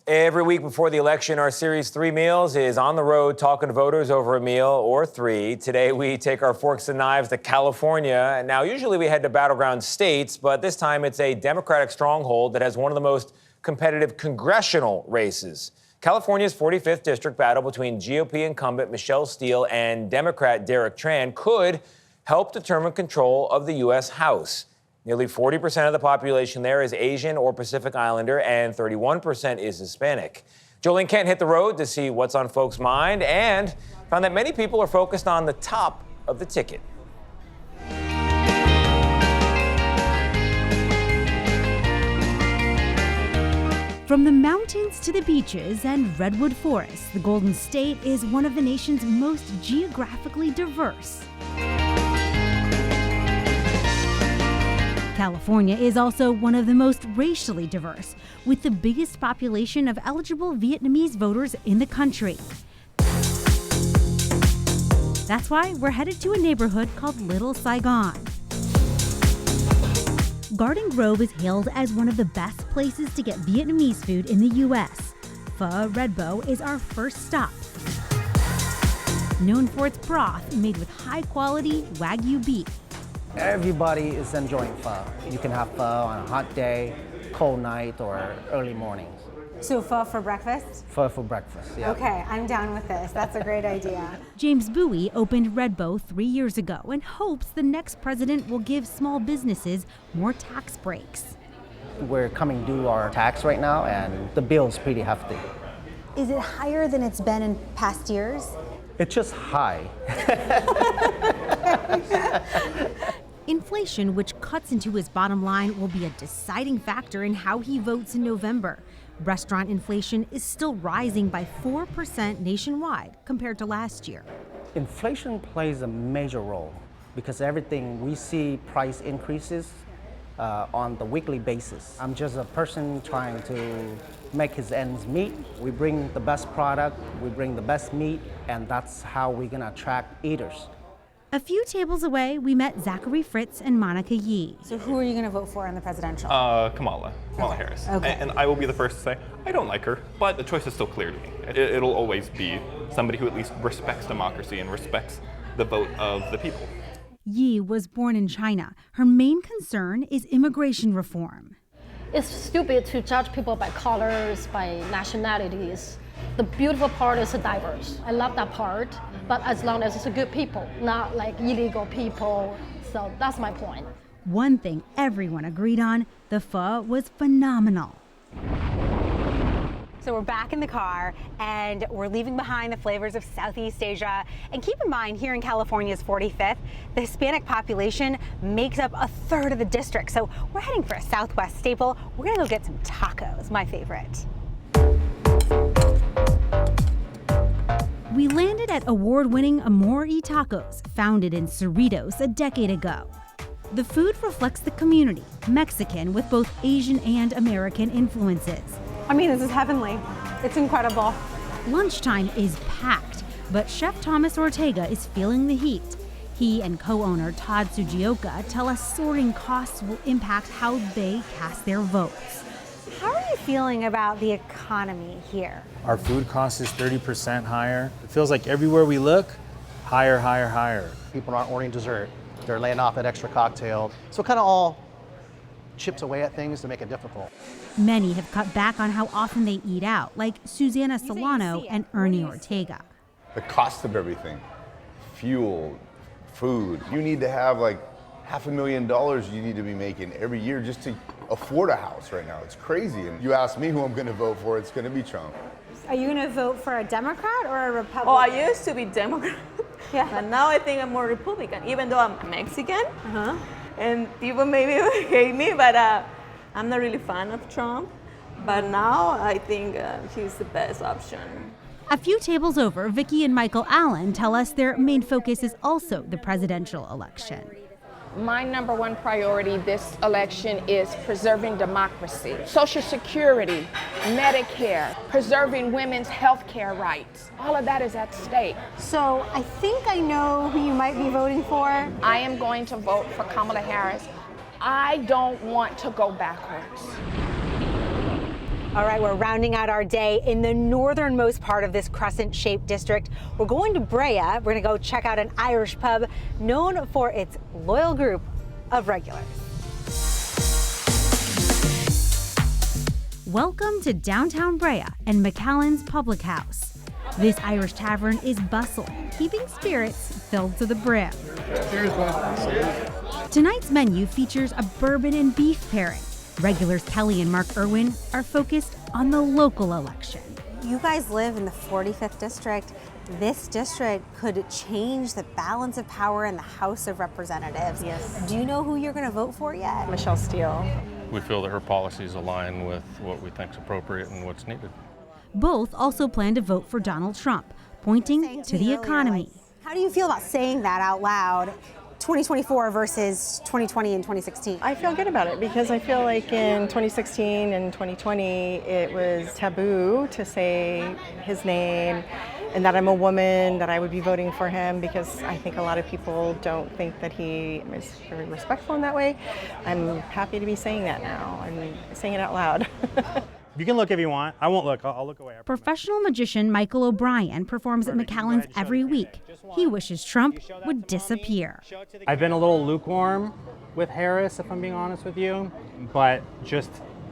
Every week before the election, our Series 3 Meals is on the road talking to voters over a meal or three. Today, we take our forks and knives to California. Now, usually we head to battleground states, but this time it's a Democratic stronghold that has one of the most competitive congressional races. California's 45th district battle between GOP incumbent Michelle Steele and Democrat Derek Tran could help determine control of the U.S. House. Nearly 40% of the population there is Asian or Pacific Islander, and 31% is Hispanic. Ling Kent hit the road to see what's on folks' mind and found that many people are focused on the top of the ticket. From the mountains to the beaches and redwood forests, the Golden State is one of the nation's most geographically diverse. California is also one of the most racially diverse, with the biggest population of eligible Vietnamese voters in the country. That's why we're headed to a neighborhood called Little Saigon. Garden Grove is hailed as one of the best places to get Vietnamese food in the U.S. Pho Red Bow is our first stop. Known for its broth made with high-quality Wagyu beef. Everybody is enjoying pho. You can have pho on a hot day, cold night, or early mornings. So pho for breakfast? Pho for breakfast, yeah. Okay, I'm down with this. That's a great idea. James Bowie opened Red Bow 3 years ago and hopes the next president will give small businesses more tax breaks. We're coming due our tax right now, and the bill is pretty hefty. Is it higher than it's been in past years? It's just high. Inflation, which cuts into his bottom line, will be a deciding factor in how he votes in November. Restaurant inflation is still rising by 4% nationwide compared to last year. Inflation plays a major role because everything we see price increases on the weekly basis. I'm just a person trying to make his ends meet. We bring the best product, we bring the best meat, and that's how we're gonna attract eaters. A few tables away, we met Zachary Fritz and Monica Yee. So who are you going to vote for in the presidential? Kamala Harris. Okay. And I will be the first to say, I don't like her, but the choice is still clear to me. It'll always be somebody who at least respects democracy and respects the vote of the people. Yee was born in China. Her main concern is immigration reform. It's stupid to judge people by colors, by nationalities. The beautiful part is diverse. I love that part, but as long as it's good people, not like illegal people. So that's my point. One thing everyone agreed on, the pho was phenomenal. So we're back in the car and we're leaving behind the flavors of Southeast Asia. And keep in mind, here in California's 45th, the Hispanic population makes up a third of the district. So we're heading for a Southwest staple. We're gonna go get some tacos, my favorite. We landed at award-winning Amor y Tacos, founded in Cerritos a decade ago. The food reflects the community, Mexican with both Asian and American influences. I mean, this is heavenly. It's incredible. Lunchtime is packed, but Chef Thomas Ortega is feeling the heat. He and co-owner Todd Sugioka tell us soaring costs will impact how they cast their votes. How are you feeling about the economy here? Our food cost is 30% higher. It feels like everywhere we look, higher, higher, higher. People aren't ordering dessert. They're laying off that extra cocktail. So it kind of all chips away at things to make it difficult. Many have cut back on how often they eat out, like Susanna Solano and Ernie Ortega. The cost of everything, fuel, food. You need to have like $500,000 you need to be making every year just to afford a house right now. It's crazy. And you ask me who I'm going to vote for, it's going to be Trump. Are you going to vote for a Democrat or a Republican? Oh, I used to be Democrat. Yeah. But now I think I'm more Republican, even though I'm Mexican. And people maybe hate me, but I'm not really fan of Trump. But now I think he's the best option. A few tables over, Vicki and Michael Allen tell us their main focus is also the presidential election. My number one priority this election is preserving democracy, Social Security, Medicare, preserving women's health care rights. All of that is at stake. So I think I know who you might be voting for. I am going to vote for Kamala Harris. I don't want to go backwards. All right, we're rounding out our day in the northernmost part of this crescent-shaped district. We're going to Brea. We're going to go check out an Irish pub known for its loyal group of regulars. Welcome to downtown Brea and McAllen's Public House. This Irish tavern is bustle, keeping spirits filled to the brim. Tonight's menu features a bourbon and beef pairing. Regulars Kelly and Mark Irwin are focused on the local election. You guys live in the 45th district. This district could change the balance of power in the House of Representatives. Yes. Do you know who you're going to vote for yet? Michelle Steele. We feel that her policies align with what we think is appropriate and what's needed. Both also plan to vote for Donald Trump, pointing to the economy. How do you feel about saying that out loud? 2024 versus 2020 and 2016? I feel good about it because I feel like in 2016 and 2020 it was taboo to say his name and that I'm a woman, that I would be voting for him because I think a lot of people don't think that he is very respectful in that way. I'm happy to be saying that now and saying it out loud. You can look if you want. I won't look. I'll look away. Professional magician Michael O'Brien performs at McAllen's every week. He wishes Trump would disappear. I've been a little lukewarm with Harris, if I'm being honest with you, but just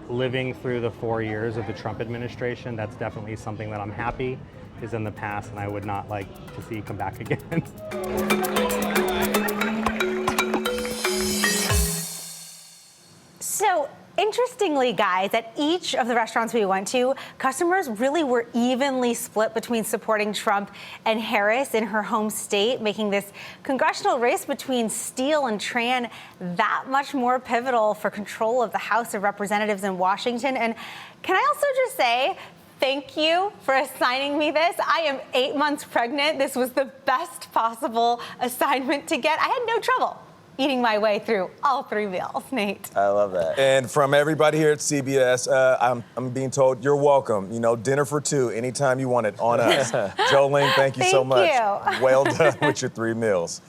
living through the 4 years of the Trump administration, that's definitely something that I'm happy is in the past and I would not like to see come back again. So, interestingly, guys, at each of the restaurants we went to, customers really were evenly split between supporting Trump and Harris in her home state, making this congressional race between Steele and Tran that much more pivotal for control of the House of Representatives in Washington. And can I also just say, thank you for assigning me this. I am 8 months pregnant. This was the best possible assignment to get. I had no trouble eating my way through all 3 meals, Nate. I love that. And from everybody here at CBS, I'm being told you're welcome. You know, dinner for 2 anytime you want it on us. Joe Ling, thank you so much. Thank you. Well done with your 3 meals.